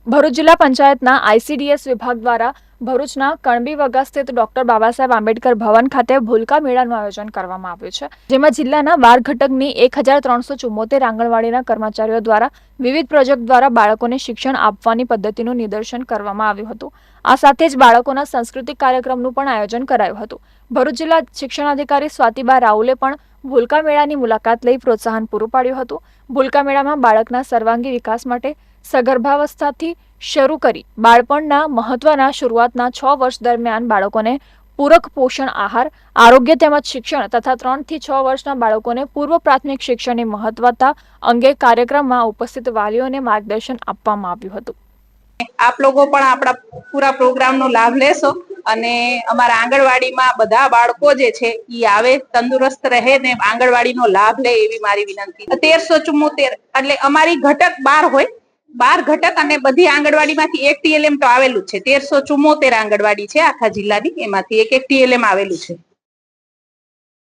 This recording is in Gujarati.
ભરૂચ જિલ્લા પંચાયતના આઈસીડીએસ વિભાગ દ્વારા ભરૂચના કણબી વગા સ્થિત ડોક્ટર બાબાસાહેબ આંબેડકર ભવન ખાતે ભૂલકા મેળાનું આયોજન કરવામાં આવ્યું છે, જેમાં જિલ્લાના 12 ઘટકની 1374 આંગણવાડીના કર્મચારીઓ દ્વારા વિવિધ પ્રોજેક્ટ દ્વારા બાળકોને શિક્ષણ આપવાની પદ્ધતિનું નિદર્શન કરવામાં આવ્યું હતું। આ સાથે જ બાળકોના સાંસ્કૃતિક કાર્યક્રમનું પણ આયોજન કરાયું હતું। ભરૂચ જિલ્લા શિક્ષણાધિકારી સ્વાતિબા રાઉલે પણ ભૂલકા મેળાની મુલાકાત લઈ પ્રોત્સાહન પૂરું પાડ્યું હતું। ભૂલકા મેળામાં બાળકના સર્વાંગી વિકાસ માટે સગર્ભાવસ્થાથી શરૂ કરી બાળપણના મહત્વના શરૂઆતના 6 વર્ષ દરમિયાન બાળકોને પૂરક પોષણ આહાર, આરોગ્ય તેમજ શિક્ષણ તથા 3 થી 6 વર્ષના બાળકોને પૂર્વ પ્રાથમિક શિક્ષણની મહત્વતા અંગે કાર્યક્રમમાં ઉપસ્થિત વાલીઓને માર્ગદર્શન આપવામાં આવ્યું હતું। આપ લોકો પણ આપણા પૂરા પ્રોગ્રામનો લાભ લેશો અને અમારા આંગણવાડીમાં બધા બાળકો જે છે ઈ આવે, તંદુરસ્ત રહે ને આંગણવાડીનો લાભ લે એવી મારી વિનંતી। 1374 એટલે અમારી ઘટક 12 હોય, 12 ઘટક અને બધી આંગણવાડીમાંથી એક ટીએલએમ તો આવેલું છે। 1374 આંગણવાડી છે આખા જિલ્લાની, એમાંથી એક ટીએલએમ આવેલું છે।